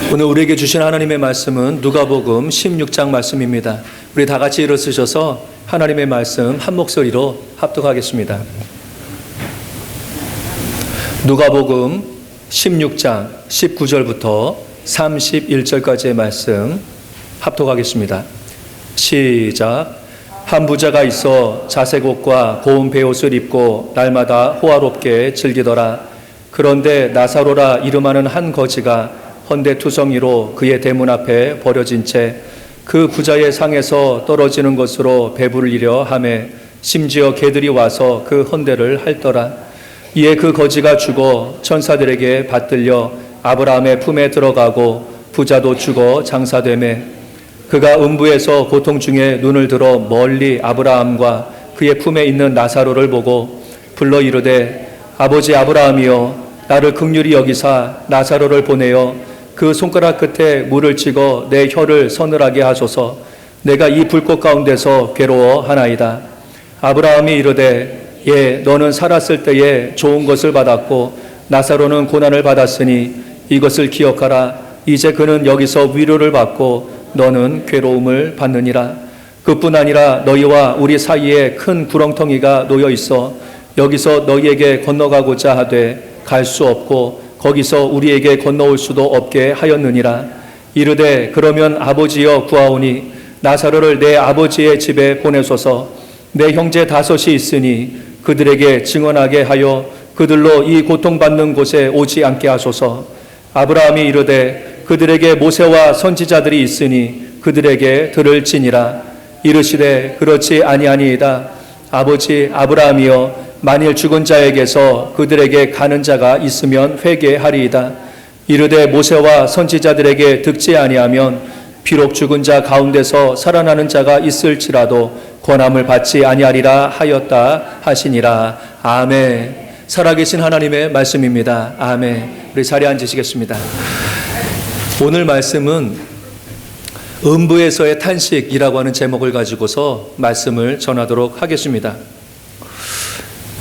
오늘 우리에게 주신 하나님의 말씀은 누가복음 16장 말씀입니다. 우리 다 같이 일어서셔서 하나님의 말씀 한 목소리로 합독하겠습니다. 누가복음 16장 19절부터 31절까지의 말씀 합독하겠습니다. 시작. 한 부자가 있어 자색 옷과 고운 베옷을 입고 날마다 호화롭게 즐기더라. 그런데 나사로라 이름하는 한 거지가 헌대투성이로 그의 대문 앞에 버려진 채 그 부자의 상에서 떨어지는 것으로 배부르려 하매 심지어 개들이 와서 그 헌대를 핥더라. 이에 그 거지가 죽어 천사들에게 받들려 아브라함의 품에 들어가고 부자도 죽어 장사되매 그가 음부에서 고통 중에 눈을 들어 멀리 아브라함과 그의 품에 있는 나사로를 보고 불러 이르되 아버지 아브라함이여 나를 긍휼히 여기사 나사로를 보내어 그 손가락 끝에 물을 찍어 내 혀를 서늘하게 하소서. 내가 이 불꽃 가운데서 괴로워하나이다. 아브라함이 이르되 예 너는 살았을 때에 좋은 것을 받았고 나사로는 고난을 받았으니 이것을 기억하라. 이제 그는 여기서 위로를 받고 너는 괴로움을 받느니라. 그뿐 아니라 너희와 우리 사이에 큰 구렁텅이가 놓여 있어 여기서 너희에게 건너가고자 하되 갈 수 없고 거기서 우리에게 건너올 수도 없게 하였느니라. 이르되 그러면 아버지여 구하오니 나사로를 내 아버지의 집에 보내소서. 내 형제 5이 있으니 그들에게 증언하게 하여 그들로 이 고통받는 곳에 오지 않게 하소서. 아브라함이 이르되 그들에게 모세와 선지자들이 있으니 그들에게 들을지니라. 이르시되 그렇지 아니하니이다. 아버지 아브라함이여 만일 죽은 자에게서 그들에게 가는 자가 있으면 회개하리이다. 이르되 모세와 선지자들에게 듣지 아니하면 비록 죽은 자 가운데서 살아나는 자가 있을지라도 권함을 받지 아니하리라 하였다 하시니라. 아멘. 살아계신 하나님의 말씀입니다. 아멘. 우리 자리에 앉으시겠습니다. 오늘 말씀은 음부에서의 탄식이라고 하는 제목을 가지고서 말씀을 전하도록 하겠습니다.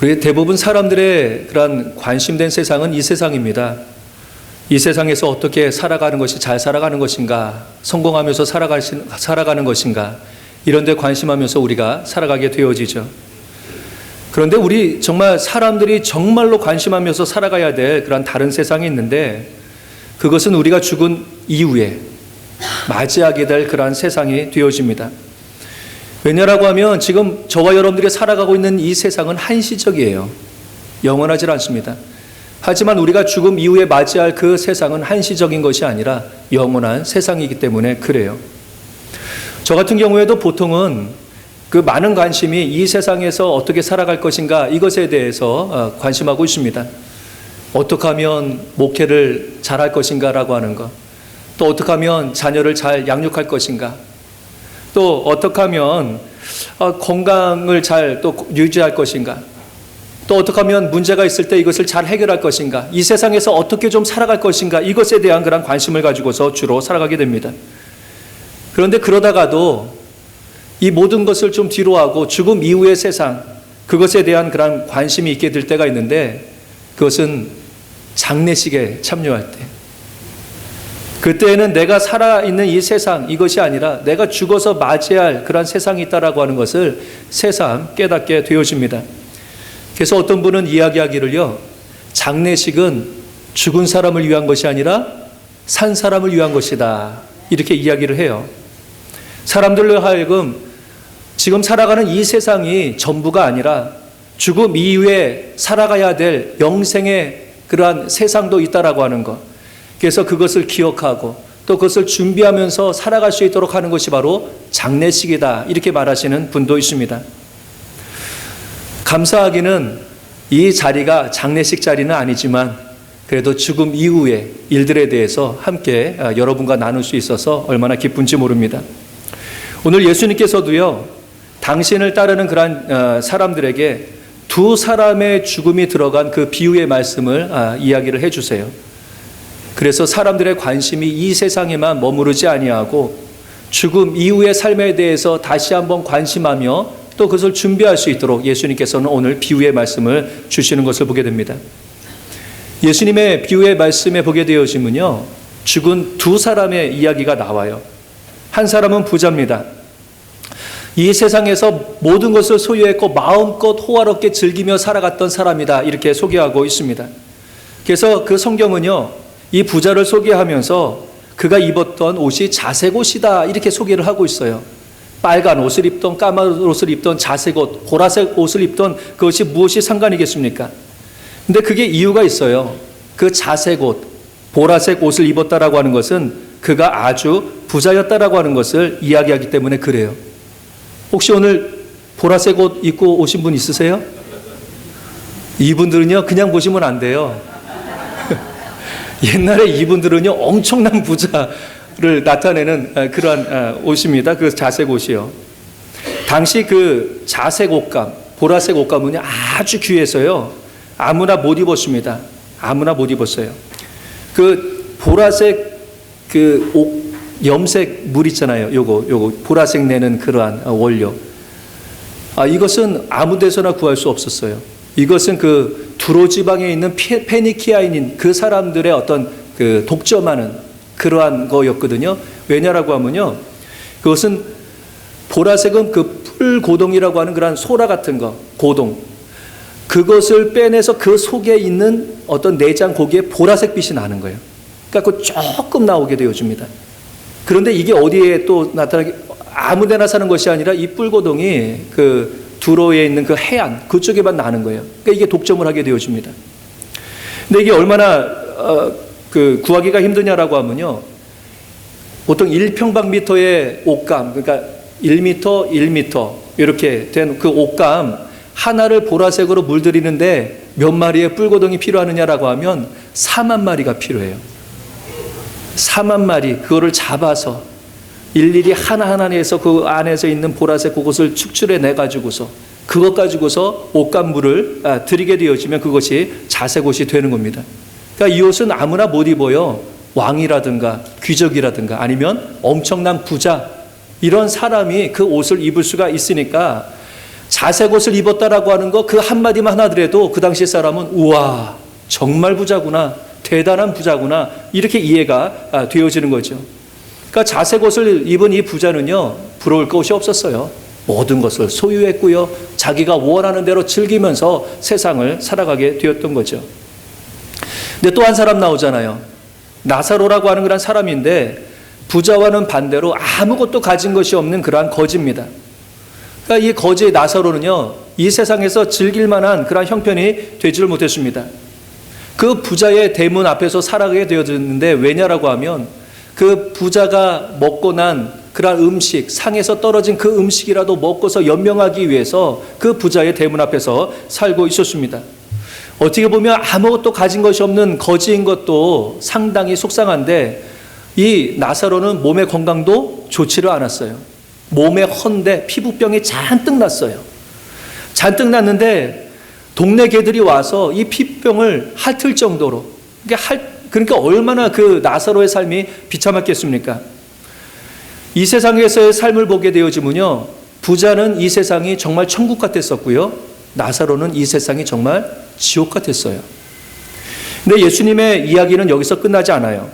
우리 대부분 사람들의 그런 관심된 세상은 이 세상입니다. 이 세상에서 어떻게 살아가는 것이 잘 살아가는 것인가, 성공하면서 살아가는 것인가, 이런 데 관심하면서 우리가 살아가게 되어지죠. 그런데 우리 정말 사람들이 정말로 관심하면서 살아가야 될 그런 다른 세상이 있는데 그것은 우리가 죽은 이후에 맞이하게 될 그러한 세상이 되어집니다. 왜냐라고 하면 지금 저와 여러분들이 살아가고 있는 이 세상은 한시적이에요. 영원하지 않습니다. 하지만 우리가 죽음 이후에 맞이할 그 세상은 한시적인 것이 아니라 영원한 세상이기 때문에 그래요. 저 같은 경우에도 보통은 그 많은 관심이 이 세상에서 어떻게 살아갈 것인가 이것에 대해서 관심하고 있습니다. 어떻게 하면 목회를 잘할 것인가라고 하는 것, 또 어떻게 하면 자녀를 잘 양육할 것인가, 또 어떻게 하면 건강을 잘 또 유지할 것인가, 또 어떻게 하면 문제가 있을 때 이것을 잘 해결할 것인가, 이 세상에서 어떻게 좀 살아갈 것인가, 이것에 대한 그런 관심을 가지고서 주로 살아가게 됩니다. 그런데 그러다가도 이 모든 것을 좀 뒤로 하고 죽음 이후의 세상, 그것에 대한 그런 관심이 있게 될 때가 있는데 그것은 장례식에 참여할 때, 그때에는 내가 살아있는 이 세상 이것이 아니라 내가 죽어서 맞이할 그런 세상이 있다라고 하는 것을 새삼 깨닫게 되어집니다. 그래서 어떤 분은 이야기하기를요, 장례식은 죽은 사람을 위한 것이 아니라 산 사람을 위한 것이다, 이렇게 이야기를 해요. 사람들로 하여금 지금 살아가는 이 세상이 전부가 아니라 죽음 이후에 살아가야 될 영생의 그러한 세상도 있다라고 하는 것, 그래서 그것을 기억하고 또 그것을 준비하면서 살아갈 수 있도록 하는 것이 바로 장례식이다, 이렇게 말하시는 분도 있습니다. 감사하기는 이 자리가 장례식 자리는 아니지만 그래도 죽음 이후의 일들에 대해서 함께 여러분과 나눌 수 있어서 얼마나 기쁜지 모릅니다. 오늘 예수님께서도요, 당신을 따르는 그런 사람들에게 두 사람의 죽음이 들어간 그 비유의 말씀을 이야기를 해주세요. 그래서 사람들의 관심이 이 세상에만 머무르지 아니하고 죽음 이후의 삶에 대해서 다시 한번 관심하며 또 그것을 준비할 수 있도록 예수님께서는 오늘 비유의 말씀을 주시는 것을 보게 됩니다. 예수님의 비유의 말씀에 보게 되어지면요, 죽은 두 사람의 이야기가 나와요. 한 사람은 부자입니다. 이 세상에서 모든 것을 소유했고 마음껏 호화롭게 즐기며 살아갔던 사람이다, 이렇게 소개하고 있습니다. 그래서 그 성경은요, 이 부자를 소개하면서 그가 입었던 옷이 자색 옷이다, 이렇게 소개를 하고 있어요. 빨간 옷을 입던, 까만 옷을 입던, 자색 옷, 보라색 옷을 입던 그것이 무엇이 상관이겠습니까? 근데 그게 이유가 있어요. 그 자색 옷, 보라색 옷을 입었다라고 하는 것은 그가 아주 부자였다라고 하는 것을 이야기하기 때문에 그래요. 혹시 오늘 보라색 옷 입고 오신 분 있으세요? 이분들은요, 그냥 보시면 안 돼요. 옛날에 이분들은요, 엄청난 부자를 나타내는 그러한 옷입니다. 그 자색 옷이요. 당시 그 자색 옷감, 보라색 옷감은요, 아주 귀해서요, 아무나 못 입었습니다. 아무나 못 입었어요. 그 보라색 그 옷, 염색 물 있잖아요. 요거 보라색 내는 그러한 원료. 이것은 아무 데서나 구할 수 없었어요. 이것은 그 두로 지방에 있는 페니키아인인 그 사람들의 어떤 그 독점하는 그러한 거였거든요. 왜냐라고 하면요, 그것은 보라색은 그 풀고동이라고 하는 그러한 소라 같은 거, 고동, 그것을 빼내서 그 속에 있는 어떤 내장 고기에 보라색 빛이 나는 거예요. 그러니까 그 조금 나오게 되어줍니다. 그런데 이게 어디에 또 나타나게, 아무 데나 사는 것이 아니라 이 뿔고동이 그 두로에 있는 그 해안 그쪽에만 나는 거예요. 그러니까 이게 독점을 하게 되어줍니다. 근데 이게 얼마나 그 구하기가 힘드냐라고 하면요, 보통 1평방미터의 옷감, 그러니까 1m, 1m 이렇게 된 그 옷감 하나를 보라색으로 물들이는데 몇 마리의 뿔고동이 필요하느냐라고 하면 4만 마리가 필요해요. 4만 마리, 그거를 잡아서 일일이 하나하나 내서 그 안에서 있는 보라색 그것을 축출해 가지고서 그것 가지고서 옷감물을 들이게 되어지면 그것이 자색 옷이 되는 겁니다. 그러니까 이 옷은 아무나 못 입어요. 왕이라든가 귀족이라든가 아니면 엄청난 부자, 이런 사람이 그 옷을 입을 수가 있으니까 자색 옷을 입었다라고 하는 거 그 한마디만 하더라도 그 당시 사람은 우와, 정말 부자구나, 대단한 부자구나, 이렇게 이해가 되어지는 거죠. 그러니까 자색 옷을 입은 이 부자는요, 부러울 것이 없었어요. 모든 것을 소유했고요, 자기가 원하는 대로 즐기면서 세상을 살아가게 되었던 거죠. 근데 또 한 사람 나오잖아요. 나사로라고 하는 그런 사람인데 부자와는 반대로 아무것도 가진 것이 없는 그러한 거지입니다. 그러니까 이 거지 나사로는요, 이 세상에서 즐길 만한 그런 형편이 되지를 못했습니다. 그 부자의 대문 앞에서 살아가게 되어졌는데 왜냐라고 하면 그 부자가 먹고 난 그런 음식, 상에서 떨어진 그 음식이라도 먹고서 연명하기 위해서 그 부자의 대문 앞에서 살고 있었습니다. 어떻게 보면 아무것도 가진 것이 없는 거지인 것도 상당히 속상한데 이 나사로는 몸의 건강도 좋지를 않았어요. 몸에 헌데 피부병이 잔뜩 났어요. 잔뜩 났는데 동네 개들이 와서 이 피부병을 핥을 정도로, 그러니까 얼마나 그 나사로의 삶이 비참했겠습니까? 이 세상에서의 삶을 보게 되어지면요, 부자는 이 세상이 정말 천국 같았었고요, 나사로는 이 세상이 정말 지옥 같았어요. 근데 예수님의 이야기는 여기서 끝나지 않아요.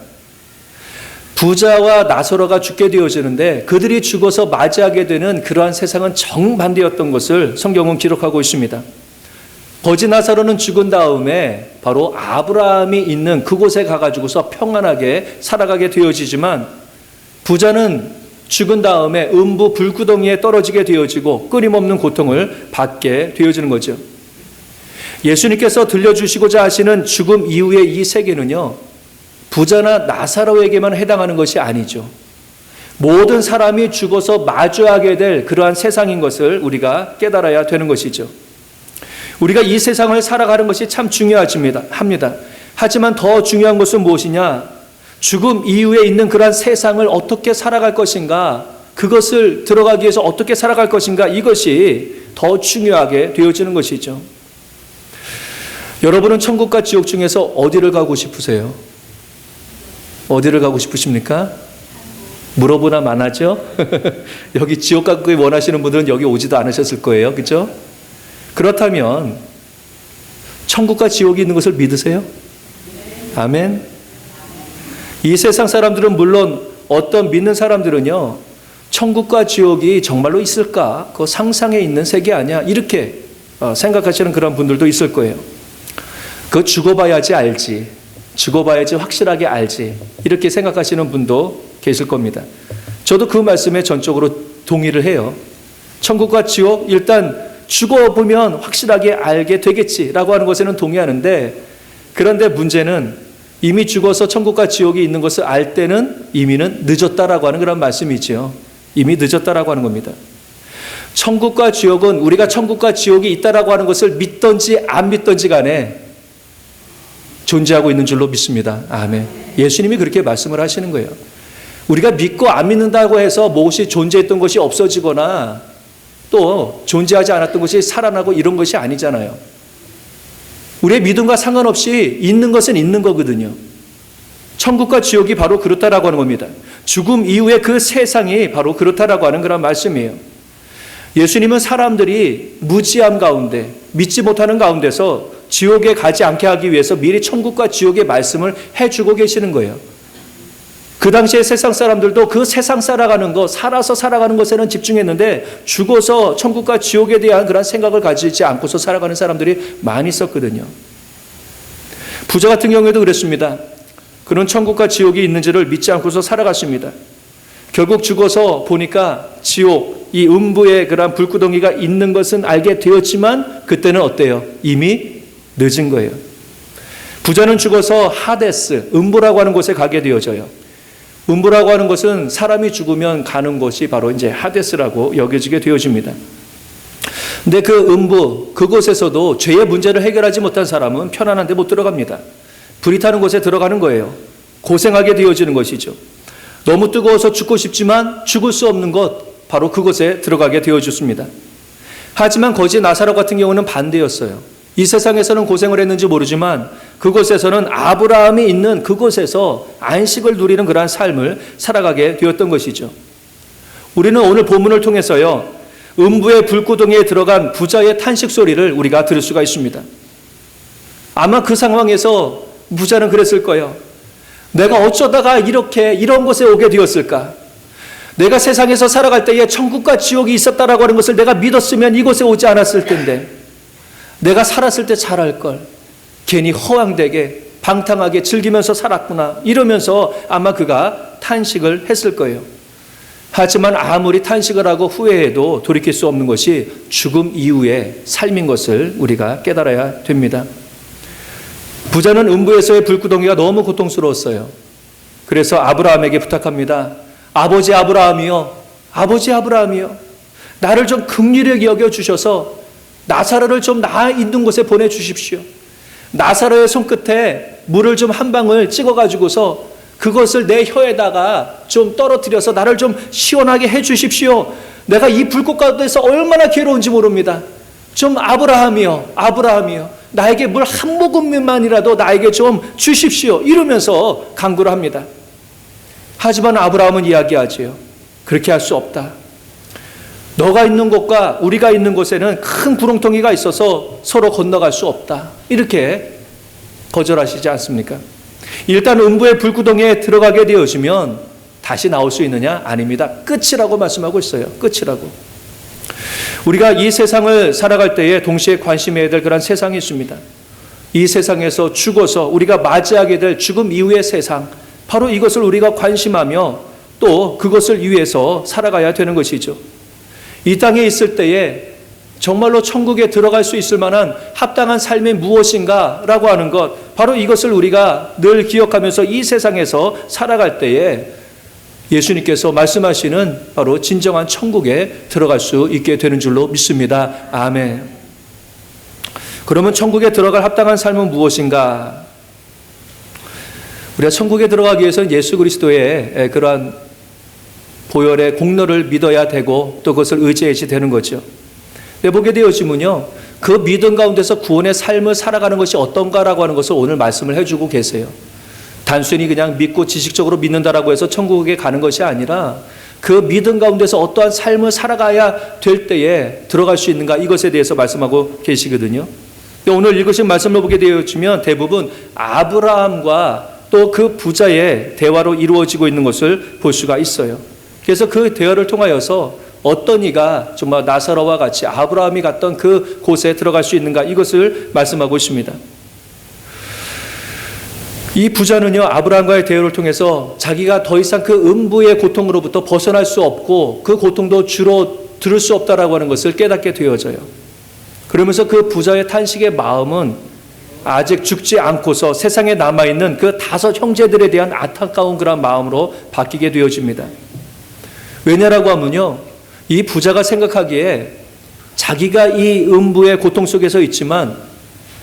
부자와 나사로가 죽게 되어지는데 그들이 죽어서 맞이하게 되는 그러한 세상은 정반대였던 것을 성경은 기록하고 있습니다. 거지 나사로는 죽은 다음에 바로 아브라함이 있는 그곳에 가가지고서 평안하게 살아가게 되어지지만 부자는 죽은 다음에 음부 불구덩이에 떨어지게 되어지고 끊임없는 고통을 받게 되어지는 거죠. 예수님께서 들려주시고자 하시는 죽음 이후의 이 세계는요, 부자나 나사로에게만 해당하는 것이 아니죠. 모든 사람이 죽어서 마주하게 될 그러한 세상인 것을 우리가 깨달아야 되는 것이죠. 우리가 이 세상을 살아가는 것이 참 중요합니다. 하지만 더 중요한 것은 무엇이냐? 죽음 이후에 있는 그러한 세상을 어떻게 살아갈 것인가? 그것을 들어가기 위해서 어떻게 살아갈 것인가? 이것이 더 중요하게 되어지는 것이죠. 여러분은 천국과 지옥 중에서 어디를 가고 싶으세요? 어디를 가고 싶으십니까? 물어보나 마나죠? 여기 지옥 가기 원하시는 분들은 여기 오지도 않으셨을 거예요. 그렇죠? 그렇다면 천국과 지옥이 있는 것을 믿으세요? 아멘. 이 세상 사람들은 물론 어떤 믿는 사람들은요, 천국과 지옥이 정말로 있을까? 그거 상상에 있는 세계 아니야? 이렇게 생각하시는 그런 분들도 있을 거예요. 그거 죽어봐야지 알지. 죽어봐야지 확실하게 알지. 이렇게 생각하시는 분도 계실 겁니다. 저도 그 말씀에 전적으로 동의를 해요. 천국과 지옥 일단 죽어보면 확실하게 알게 되겠지라고 하는 것에는 동의하는데, 그런데 문제는 이미 죽어서 천국과 지옥이 있는 것을 알 때는 이미는 늦었다라고 하는 그런 말씀이죠. 이미 늦었다라고 하는 겁니다. 천국과 지옥은 우리가 천국과 지옥이 있다라고 하는 것을 믿든지 안 믿든지 간에 존재하고 있는 줄로 믿습니다. 아멘. 예수님이 그렇게 말씀을 하시는 거예요. 우리가 믿고 안 믿는다고 해서 무엇이 존재했던 것이 없어지거나 또 존재하지 않았던 것이 살아나고 이런 것이 아니잖아요. 우리의 믿음과 상관없이 있는 것은 있는 거거든요. 천국과 지옥이 바로 그렇다라고 하는 겁니다. 죽음 이후의 그 세상이 바로 그렇다라고 하는 그런 말씀이에요. 예수님은 사람들이 무지함 가운데, 믿지 못하는 가운데서 지옥에 가지 않게 하기 위해서 미리 천국과 지옥의 말씀을 해주고 계시는 거예요. 그 당시에 세상 사람들도 그 세상 살아가는 것, 살아서 살아가는 것에는 집중했는데 죽어서 천국과 지옥에 대한 그런 생각을 가지지 않고서 살아가는 사람들이 많이 있었거든요. 부자 같은 경우에도 그랬습니다. 그는 천국과 지옥이 있는지를 믿지 않고서 살아갔습니다. 결국 죽어서 보니까 지옥, 이 음부의 그런 불구덩이가 있는 것은 알게 되었지만 그때는 어때요? 이미 늦은 거예요. 부자는 죽어서 하데스, 음부라고 하는 곳에 가게 되어져요. 음부라고 하는 것은 사람이 죽으면 가는 곳이 바로 이제 하데스라고 여겨지게 되어집니다. 근데 그 음부, 그곳에서도 죄의 문제를 해결하지 못한 사람은 편안한 데 못 들어갑니다. 불이 타는 곳에 들어가는 거예요. 고생하게 되어지는 것이죠. 너무 뜨거워서 죽고 싶지만 죽을 수 없는 것, 바로 그곳에 들어가게 되어졌습니다. 하지만 거지 나사로 같은 경우는 반대였어요. 이 세상에서는 고생을 했는지 모르지만 그곳에서는 아브라함이 있는 그곳에서 안식을 누리는 그러한 삶을 살아가게 되었던 것이죠. 우리는 오늘 본문을 통해서요, 음부의 불구덩이에 들어간 부자의 탄식 소리를 우리가 들을 수가 있습니다. 아마 그 상황에서 부자는 그랬을 거예요. 내가 어쩌다가 이런 곳에 오게 되었을까? 내가 세상에서 살아갈 때에 천국과 지옥이 있었다라고 하는 것을 내가 믿었으면 이곳에 오지 않았을 텐데, 내가 살았을 때 잘할 걸, 괜히 허황되게 방탕하게 즐기면서 살았구나, 이러면서 아마 그가 탄식을 했을 거예요. 하지만 아무리 탄식을 하고 후회해도 돌이킬 수 없는 것이 죽음 이후의 삶인 것을 우리가 깨달아야 됩니다. 부자는 음부에서의 불구덩이가 너무 고통스러웠어요. 그래서 아브라함에게 부탁합니다. 아버지 아브라함이요, 아버지 아브라함이요, 나를 좀 긍휼히 여겨주셔서 나사로를 좀 나 있는 곳에 보내주십시오. 나사로의 손끝에 물을 좀 한 방울 찍어가지고서 그것을 내 혀에다가 좀 떨어뜨려서 나를 좀 시원하게 해주십시오. 내가 이 불꽃 가운데서 얼마나 괴로운지 모릅니다. 좀 아브라함이요, 아브라함이요, 나에게 물 한 모금만이라도 나에게 좀 주십시오. 이러면서 간구를 합니다. 하지만 아브라함은 이야기하지요. 그렇게 할 수 없다. 너가 있는 곳과 우리가 있는 곳에는 큰 구렁텅이가 있어서 서로 건너갈 수 없다. 이렇게 거절하시지 않습니까? 일단 음부의 불구덩이에 들어가게 되어지면 다시 나올 수 있느냐? 아닙니다. 끝이라고 말씀하고 있어요. 끝이라고. 우리가 이 세상을 살아갈 때에 동시에 관심해야 될 그런 세상이 있습니다. 이 세상에서 죽어서 우리가 맞이하게 될 죽음 이후의 세상, 바로 이것을 우리가 관심하며 또 그것을 위해서 살아가야 되는 것이죠. 이 땅에 있을 때에 정말로 천국에 들어갈 수 있을 만한 합당한 삶이 무엇인가 라고 하는 것, 바로 이것을 우리가 늘 기억하면서 이 세상에서 살아갈 때에 예수님께서 말씀하시는 바로 진정한 천국에 들어갈 수 있게 되는 줄로 믿습니다. 아멘. 그러면 천국에 들어갈 합당한 삶은 무엇인가? 우리가 천국에 들어가기 위해서는 예수 그리스도의 그러한 보혈의 공로를 믿어야 되고 또 그것을 의지해야지 되는 거죠. 근데 보게 되어지면요, 그 믿음 가운데서 구원의 삶을 살아가는 것이 어떤가라고 하는 것을 오늘 말씀을 해주고 계세요. 단순히 그냥 믿고 지식적으로 믿는다라고 해서 천국에 가는 것이 아니라 그 믿음 가운데서 어떠한 삶을 살아가야 될 때에 들어갈 수 있는가, 이것에 대해서 말씀하고 계시거든요. 오늘 읽으신 말씀을 보게 되어지면 대부분 아브라함과 또 또 그 부자의 대화로 이루어지고 있는 것을 볼 수가 있어요. 그래서 그 대화를 통하여서 어떤 이가 정말 나사로와 같이 아브라함이 갔던 그 곳에 들어갈 수 있는가, 이것을 말씀하고 있습니다. 이 부자는요, 아브라함과의 대화를 통해서 자기가 더 이상 그 음부의 고통으로부터 벗어날 수 없고 그 고통도 주로 들을 수 없다라고 하는 것을 깨닫게 되어져요. 그러면서 그 부자의 탄식의 마음은 아직 죽지 않고서 세상에 남아있는 그 5 형제들에 대한 안타까운 그런 마음으로 바뀌게 되어집니다. 왜냐라고 하면요, 이 부자가 생각하기에 자기가 이 음부의 고통 속에서 있지만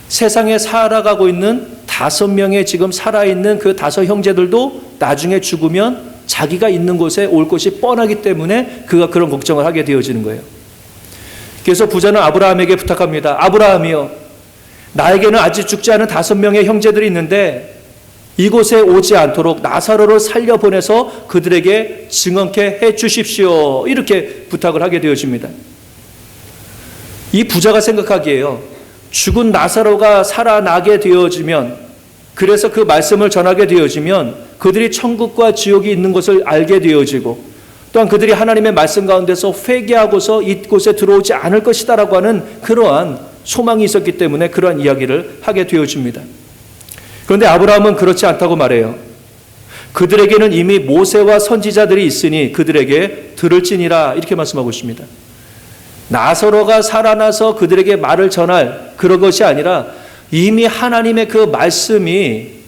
세상에 살아가고 있는 5명의 지금 살아있는 그 5 형제들도 나중에 죽으면 자기가 있는 곳에 올 것이 뻔하기 때문에 그가 그런 걱정을 하게 되어지는 거예요. 그래서 부자는 아브라함에게 부탁합니다. 아브라함이요, 나에게는 아직 죽지 않은 5명의 형제들이 있는데 이곳에 오지 않도록 나사로를 살려보내서 그들에게 증언케 해 주십시오. 이렇게 부탁을 하게 되어집니다. 이 부자가 생각하기에요, 죽은 나사로가 살아나게 되어지면, 그래서 그 말씀을 전하게 되어지면 그들이 천국과 지옥이 있는 것을 알게 되어지고, 또한 그들이 하나님의 말씀 가운데서 회개하고서 이곳에 들어오지 않을 것이다라고 하는 그러한 소망이 있었기 때문에 그러한 이야기를 하게 되어집니다. 그런데 아브라함은 그렇지 않다고 말해요. 그들에게는 이미 모세와 선지자들이 있으니 그들에게 들을지니라, 이렇게 말씀하고 있습니다. 나사로가 살아나서 그들에게 말을 전할 그런 것이 아니라 이미 하나님의 그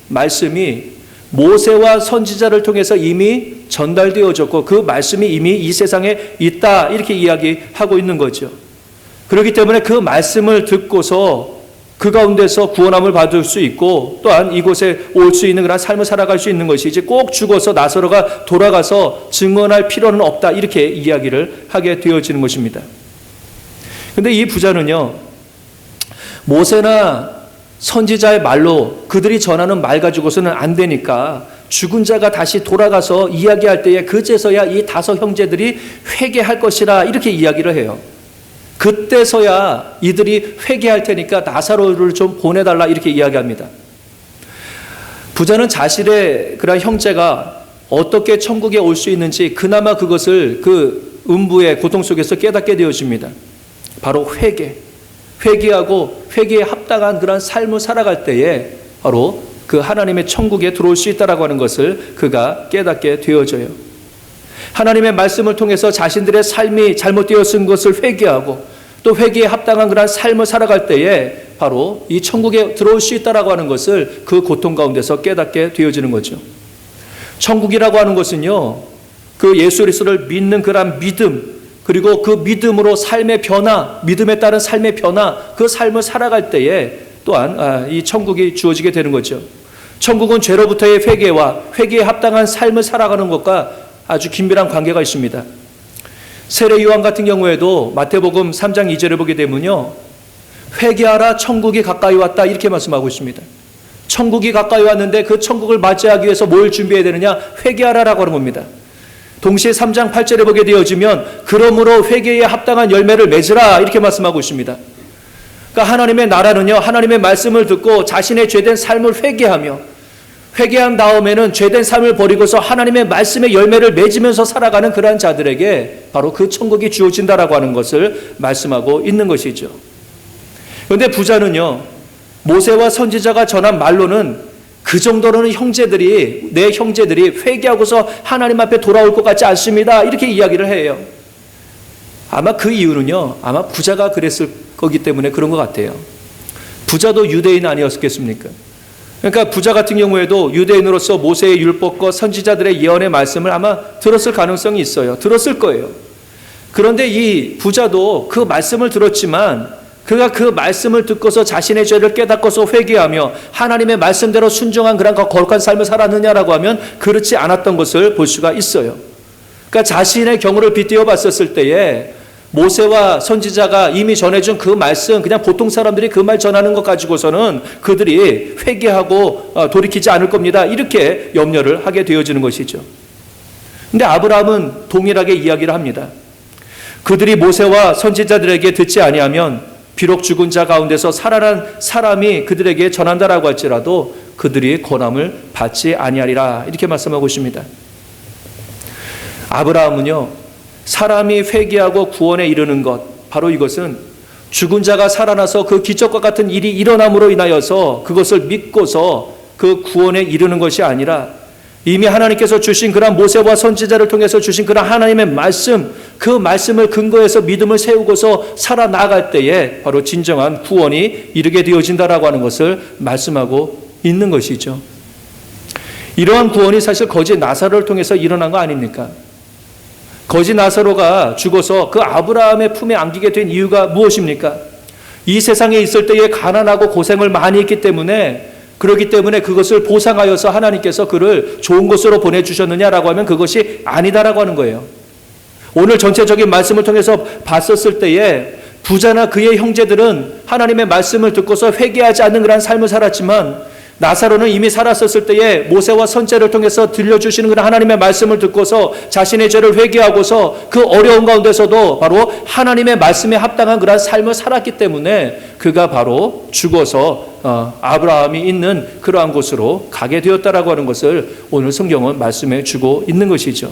말씀이 모세와 선지자를 통해서 이미 전달되어졌고 그 말씀이 이미 이 세상에 있다, 이렇게 이야기하고 있는 거죠. 그렇기 때문에 그 말씀을 듣고서 그 가운데서 구원함을 받을 수 있고, 또한 이곳에 올 수 있는 그런 삶을 살아갈 수 있는 것이지 꼭 죽어서 나사로가 돌아가서 증언할 필요는 없다, 이렇게 이야기를 하게 되어지는 것입니다. 근데 이 부자는요, 모세나 선지자의 말로 그들이 전하는 말 가지고서는 안 되니까 죽은 자가 다시 돌아가서 이야기할 때에 그제서야 이 5 형제들이 회개할 것이라, 이렇게 이야기를 해요. 그때서야 이들이 회개할 테니까 나사로를 좀 보내달라, 이렇게 이야기합니다. 부자는 자신의 그런 형제가 어떻게 천국에 올 수 있는지 그나마 그것을 그 음부의 고통 속에서 깨닫게 되어집니다. 바로 회개하고 회개에 합당한 그런 삶을 살아갈 때에 바로 그 하나님의 천국에 들어올 수 있다라고 하는 것을 그가 깨닫게 되어져요. 하나님의 말씀을 통해서 자신들의 삶이 잘못되었은 것을 회개하고 또 회개에 합당한 그런 삶을 살아갈 때에 바로 이 천국에 들어올 수 있다라고 하는 것을 그 고통 가운데서 깨닫게 되어지는 거죠. 천국이라고 하는 것은요, 그 예수 그리스도를 믿는 그런 믿음, 그리고 그 믿음으로 삶의 변화, 믿음에 따른 삶의 변화, 그 삶을 살아갈 때에 또한 이 천국이 주어지게 되는 거죠. 천국은 죄로부터의 회개와 회개에 합당한 삶을 살아가는 것과 아주 긴밀한 관계가 있습니다. 세례 요한 같은 경우에도 마태복음 3장 2절을 보게 되면요, 회개하라, 천국이 가까이 왔다, 이렇게 말씀하고 있습니다. 천국이 가까이 왔는데 그 천국을 맞이하기 위해서 뭘 준비해야 되느냐? 회개하라라고 하는 겁니다. 동시에 3장 8절에 보게 되어지면 그러므로 회개에 합당한 열매를 맺으라, 이렇게 말씀하고 있습니다. 그러니까 하나님의 나라는요, 하나님의 말씀을 듣고 자신의 죄된 삶을 회개하며 회개한 다음에는 죄된 삶을 버리고서 하나님의 말씀의 열매를 맺으면서 살아가는 그러한 자들에게 바로 그 천국이 주어진다라고 하는 것을 말씀하고 있는 것이죠. 그런데 부자는요, 모세와 선지자가 전한 말로는 그 정도로는 내 형제들이 회개하고서 하나님 앞에 돌아올 것 같지 않습니다, 이렇게 이야기를 해요. 아마 그 이유는요, 아마 부자가 그랬을 거기 때문에 그런 것 같아요. 부자도 유대인 아니었겠습니까? 그러니까 부자 같은 경우에도 유대인으로서 모세의 율법과 선지자들의 예언의 말씀을 아마 들었을 가능성이 있어요. 들었을 거예요. 그런데 이 부자도 그 말씀을 들었지만 그가 그 말씀을 듣고서 자신의 죄를 깨닫고서 회개하며 하나님의 말씀대로 순종한 그런 거룩한 삶을 살았느냐라고 하면 그렇지 않았던 것을 볼 수가 있어요. 그러니까 자신의 경우를 빗대어 봤었을 때에 모세와 선지자가 이미 전해준 그 말씀, 그냥 보통 사람들이 그 말 전하는 것 가지고서는 그들이 회개하고 돌이키지 않을 겁니다, 이렇게 염려를 하게 되어지는 것이죠. 그런데 아브라함은 동일하게 이야기를 합니다. 그들이 모세와 선지자들에게 듣지 아니하면 비록 죽은 자 가운데서 살아난 사람이 그들에게 전한다라고 할지라도 그들이 권함을 받지 아니하리라 이렇게 말씀하고 있습니다. 아브라함은요, 사람이 회개하고 구원에 이르는 것, 바로 이것은 죽은 자가 살아나서 그 기적과 같은 일이 일어남으로 인하여서 그것을 믿고서 그 구원에 이르는 것이 아니라 이미 하나님께서 주신 그런 모세와 선지자를 통해서 주신 그런 하나님의 말씀, 그 말씀을 근거해서 믿음을 세우고서 살아나갈 때에 바로 진정한 구원이 이르게 되어진다라고 하는 것을 말씀하고 있는 것이죠. 이러한 구원이 사실 거지 나사로를 통해서 일어난 거 아닙니까? 거지 나사로가 죽어서 그 아브라함의 품에 안기게 된 이유가 무엇입니까? 이 세상에 있을 때에 가난하고 고생을 많이 했기 때문에, 그렇기 때문에 그것을 보상하여서 하나님께서 그를 좋은 곳으로 보내주셨느냐라고 하면 그것이 아니다라고 하는 거예요. 오늘 전체적인 말씀을 통해서 봤었을 때에 부자나 그의 형제들은 하나님의 말씀을 듣고서 회개하지 않는 그런 삶을 살았지만, 나사로는 이미 살았었을 때에 모세와 선지자를 통해서 들려주시는 그런 하나님의 말씀을 듣고서 자신의 죄를 회개하고서 그 어려운 가운데서도 바로 하나님의 말씀에 합당한 그런 삶을 살았기 때문에 그가 바로 죽어서 아브라함이 있는 그러한 곳으로 가게 되었다라고 하는 것을 오늘 성경은 말씀해 주고 있는 것이죠.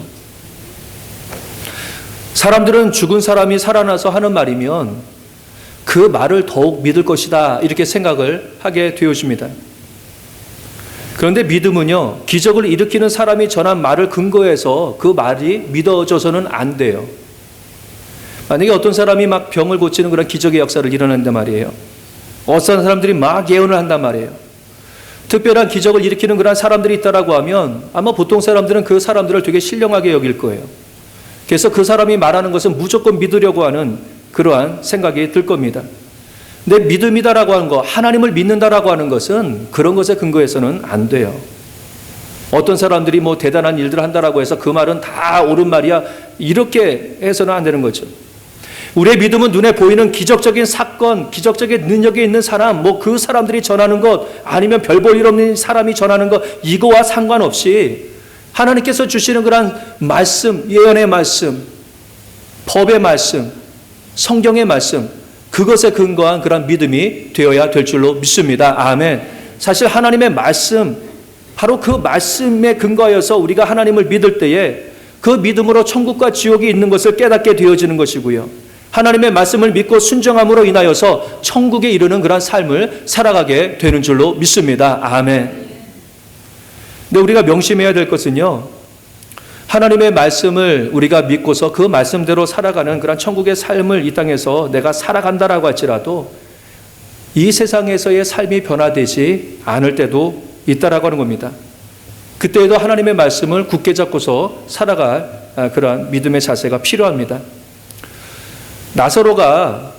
사람들은 죽은 사람이 살아나서 하는 말이면 그 말을 더욱 믿을 것이다 이렇게 생각을 하게 되어집니다. 그런데 믿음은요, 기적을 일으키는 사람이 전한 말을 근거해서 그 말이 믿어져서는 안 돼요. 만약에 어떤 사람이 막 병을 고치는 그런 기적의 역사를 일어낸단 말이에요. 어떤 사람들이 막 예언을 한단 말이에요. 특별한 기적을 일으키는 그런 사람들이 있다라고 하면 아마 보통 사람들은 그 사람들을 되게 신령하게 여길 거예요. 그래서 그 사람이 말하는 것은 무조건 믿으려고 하는 그러한 생각이 들 겁니다. 근데 믿음이다라고 하는 거, 하나님을 믿는다라고 하는 것은 그런 것에 근거해서는 안 돼요. 어떤 사람들이 뭐 대단한 일들을 한다라고 해서 그 말은 다 옳은 말이야, 이렇게 해서는 안 되는 거죠. 우리의 믿음은 눈에 보이는 기적적인 사건, 기적적인 능력이 있는 사람, 뭐 그 사람들이 전하는 것, 아니면 별 볼 일 없는 사람이 전하는 것, 이거와 상관없이 하나님께서 주시는 그런 말씀, 예언의 말씀, 법의 말씀, 성경의 말씀, 그것에 근거한 그런 믿음이 되어야 될 줄로 믿습니다. 아멘. 사실 하나님의 말씀, 바로 그 말씀에 근거하여서 우리가 하나님을 믿을 때에 그 믿음으로 천국과 지옥이 있는 것을 깨닫게 되어지는 것이고요. 하나님의 말씀을 믿고 순종함으로 인하여서 천국에 이르는 그런 삶을 살아가게 되는 줄로 믿습니다. 아멘. 근데 우리가 명심해야 될 것은요, 하나님의 말씀을 우리가 믿고서 그 말씀대로 살아가는 그런 천국의 삶을 이 땅에서 내가 살아간다라고 할지라도 이 세상에서의 삶이 변화되지 않을 때도 있다라고 하는 겁니다. 그때에도 하나님의 말씀을 굳게 잡고서 살아갈 그러한 믿음의 자세가 필요합니다. 나사로가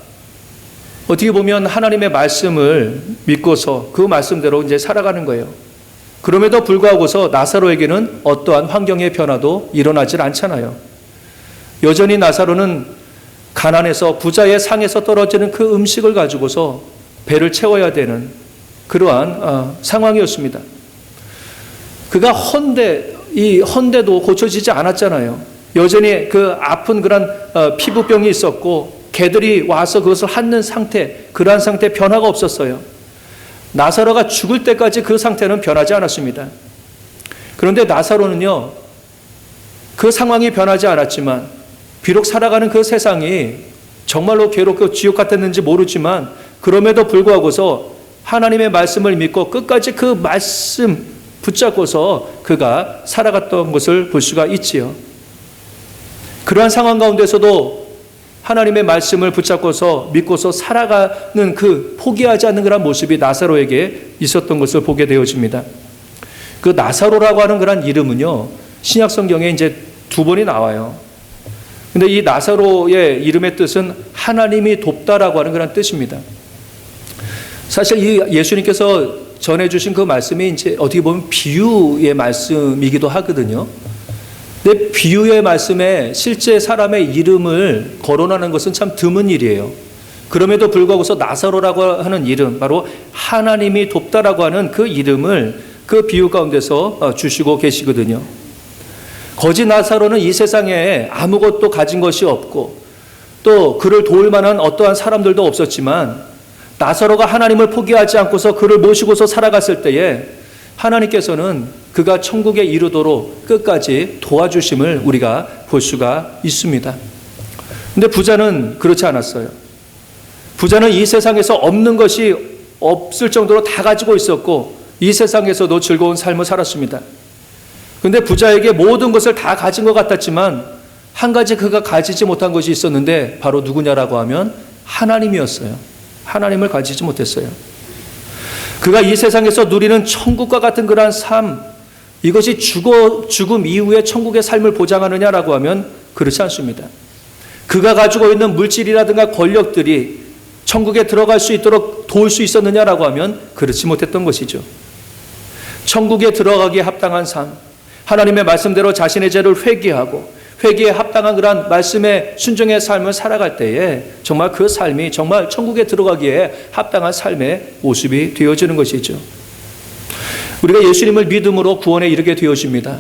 어떻게 보면 하나님의 말씀을 믿고서 그 말씀대로 이제 살아가는 거예요. 그럼에도 불구하고서 나사로에게는 어떠한 환경의 변화도 일어나질 않잖아요. 여전히 나사로는 가난해서 부자의 상에서 떨어지는 그 음식을 가지고서 배를 채워야 되는 그러한 상황이었습니다. 그가 이 헌데도 고쳐지지 않았잖아요. 여전히 그 아픈 그런 피부병이 있었고 개들이 와서 그것을 핥는 상태, 그러한 상태 변화가 없었어요. 나사로가 죽을 때까지 그 상태는 변하지 않았습니다. 그런데 나사로는요, 그 상황이 변하지 않았지만 비록 살아가는 그 세상이 정말로 괴롭고 지옥 같았는지 모르지만 그럼에도 불구하고서 하나님의 말씀을 믿고 끝까지 그 말씀 붙잡고서 그가 살아갔던 것을 볼 수가 있지요. 그러한 상황 가운데서도 하나님의 말씀을 붙잡고서 믿고서 살아가는 그 포기하지 않는 그런 모습이 나사로에게 있었던 것을 보게 되어집니다. 그 나사로라고 하는 그런 이름은요, 신약 성경에 이제 2번이 나와요. 근데 이 나사로의 이름의 뜻은 하나님이 돕다라고 하는 그런 뜻입니다. 사실 이 예수님께서 전해주신 그 말씀이 이제 어떻게 보면 비유의 말씀이기도 하거든요. 근데 비유의 말씀에 실제 사람의 이름을 거론하는 것은 참 드문 일이에요. 그럼에도 불구하고서 나사로라고 하는 이름, 바로 하나님이 돕다라고 하는 그 이름을 그 비유 가운데서 주시고 계시거든요. 거지 나사로는 이 세상에 아무것도 가진 것이 없고 또 그를 도울 만한 어떠한 사람들도 없었지만 나사로가 하나님을 포기하지 않고서 그를 모시고서 살아갔을 때에 하나님께서는 그가 천국에 이르도록 끝까지 도와주심을 우리가 볼 수가 있습니다. 근데 부자는 그렇지 않았어요. 부자는 이 세상에서 없는 것이 없을 정도로 다 가지고 있었고 이 세상에서도 즐거운 삶을 살았습니다. 근데 부자에게 모든 것을 다 가진 것 같았지만 한 가지 그가 가지지 못한 것이 있었는데 바로 누구냐라고 하면 하나님이었어요. 하나님을 가지지 못했어요. 그가 이 세상에서 누리는 천국과 같은 그러한 삶, 이것이 죽음 이후에 천국의 삶을 보장하느냐라고 하면 그렇지 않습니다. 그가 가지고 있는 물질이라든가 권력들이 천국에 들어갈 수 있도록 도울 수 있었느냐라고 하면 그렇지 못했던 것이죠. 천국에 들어가기에 합당한 삶, 하나님의 말씀대로 자신의 죄를 회개하고 회개에 합당한 그러한 말씀의 순종의 삶을 살아갈 때에 정말 그 삶이 정말 천국에 들어가기에 합당한 삶의 모습이 되어지는 것이죠. 우리가 예수님을 믿음으로 구원에 이르게 되어집니다.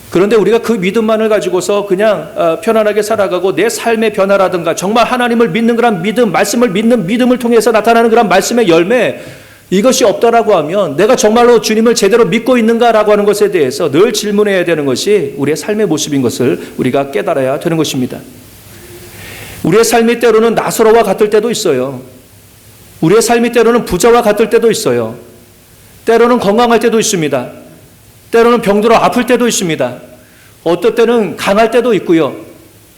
그런데 우리가 그 믿음만을 가지고서 그냥 편안하게 살아가고 내 삶의 변화라든가 정말 하나님을 믿는 그런 믿음, 말씀을 믿는 믿음을 통해서 나타나는 그런 말씀의 열매, 이것이 없다라고 하면 내가 정말로 주님을 제대로 믿고 있는가라고 하는 것에 대해서 늘 질문해야 되는 것이 우리의 삶의 모습인 것을 우리가 깨달아야 되는 것입니다. 우리의 삶이 때로는 나사로와 같을 때도 있어요. 우리의 삶이 때로는 부자와 같을 때도 있어요. 때로는 건강할 때도 있습니다. 때로는 병들어 아플 때도 있습니다. 어떨 때는 강할 때도 있고요.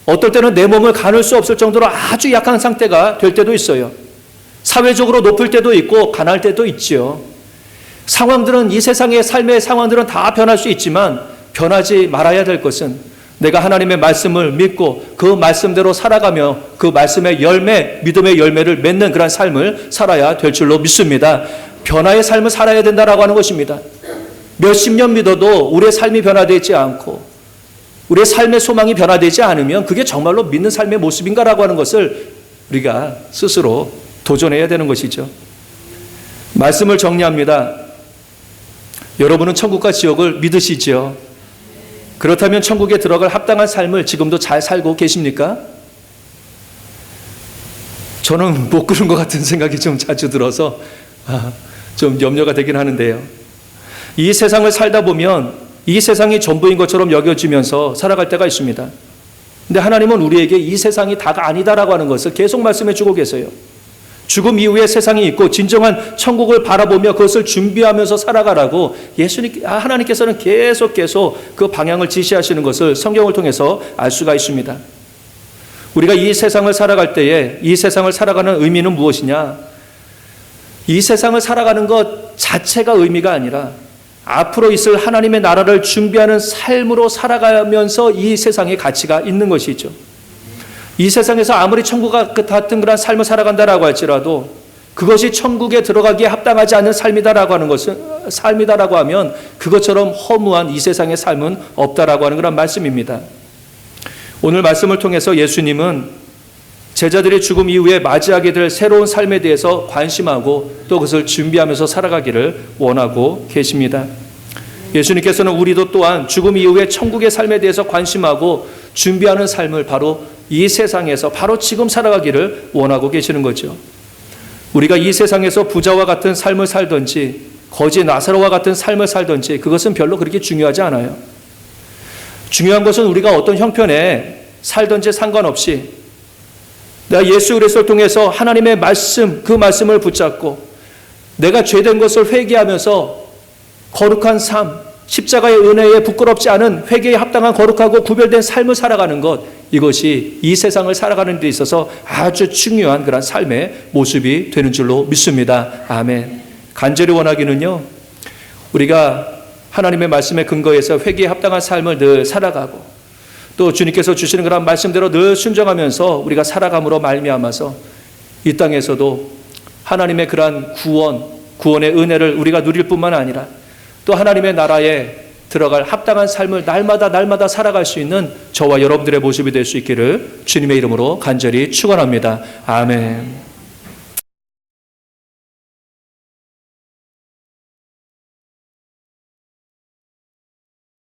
어떨 때는 내 몸을 가눌 수 없을 정도로 아주 약한 상태가 될 때도 있어요. 사회적으로 높을 때도 있고 가난할 때도 있지요. 상황들은 이 세상의 삶의 상황들은 다 변할 수 있지만 변하지 말아야 될 것은 내가 하나님의 말씀을 믿고 그 말씀대로 살아가며 그 말씀의 열매, 믿음의 열매를 맺는 그런 삶을 살아야 될 줄로 믿습니다. 변화의 삶을 살아야 된다라고 하는 것입니다. 몇십 년 믿어도 우리의 삶이 변화되지 않고 우리의 삶의 소망이 변화되지 않으면 그게 정말로 믿는 삶의 모습인가라고 하는 것을 우리가 스스로 도전해야 되는 것이죠. 말씀을 정리합니다. 여러분은 천국과 지옥을 믿으시죠? 그렇다면 천국에 들어갈 합당한 삶을 지금도 잘 살고 계십니까? 저는 못 그런 것 같은 생각이 좀 자주 들어서 좀 염려가 되긴 하는데요. 이 세상을 살다 보면 이 세상이 전부인 것처럼 여겨지면서 살아갈 때가 있습니다. 근데 하나님은 우리에게 이 세상이 다가 아니다라고 하는 것을 계속 말씀해 주고 계세요. 죽음 이후에 세상이 있고 진정한 천국을 바라보며 그것을 준비하면서 살아가라고 하나님께서는 계속 그 방향을 지시하시는 것을 성경을 통해서 알 수가 있습니다. 우리가 이 세상을 살아갈 때에 이 세상을 살아가는 의미는 무엇이냐? 이 세상을 살아가는 것 자체가 의미가 아니라 앞으로 있을 하나님의 나라를 준비하는 삶으로 살아가면서 이 세상의 가치가 있는 것이죠. 이 세상에서 아무리 천국과 같은 그런 삶을 살아간다라고 할지라도 그것이 천국에 들어가기에 합당하지 않는 삶이다라고 하는 것은 삶이다라고 하면 그것처럼 허무한 이 세상의 삶은 없다라고 하는 그런 말씀입니다. 오늘 말씀을 통해서 예수님은 제자들이 죽음 이후에 맞이하게 될 새로운 삶에 대해서 관심하고 또 그것을 준비하면서 살아가기를 원하고 계십니다. 예수님께서는 우리도 또한 죽음 이후에 천국의 삶에 대해서 관심하고 준비하는 삶을 바로 이 세상에서 바로 지금 살아가기를 원하고 계시는 거죠. 우리가 이 세상에서 부자와 같은 삶을 살든지 거지 나사로와 같은 삶을 살든지 그것은 별로 그렇게 중요하지 않아요. 중요한 것은 우리가 어떤 형편에 살든지 상관없이 내가 예수 그리스도를 통해서 하나님의 말씀, 그 말씀을 붙잡고 내가 죄된 것을 회개하면서 거룩한 삶, 십자가의 은혜에 부끄럽지 않은 회개에 합당한 거룩하고 구별된 삶을 살아가는 것, 이것이 이 세상을 살아가는 데 있어서 아주 중요한 그런 삶의 모습이 되는 줄로 믿습니다. 아멘. 간절히 원하기는요, 우리가 하나님의 말씀에 근거해서 회개에 합당한 삶을 늘 살아가고 또 주님께서 주시는 그런 말씀대로 늘 순종하면서 우리가 살아감으로 말미암아서 이 땅에서도 하나님의 그러한 구원의 은혜를 우리가 누릴 뿐만 아니라 또 하나님의 나라에 들어갈 합당한 삶을 날마다 살아갈 수 있는 저와 여러분들의 모습이 될 수 있기를 주님의 이름으로 간절히 축원합니다. 아멘.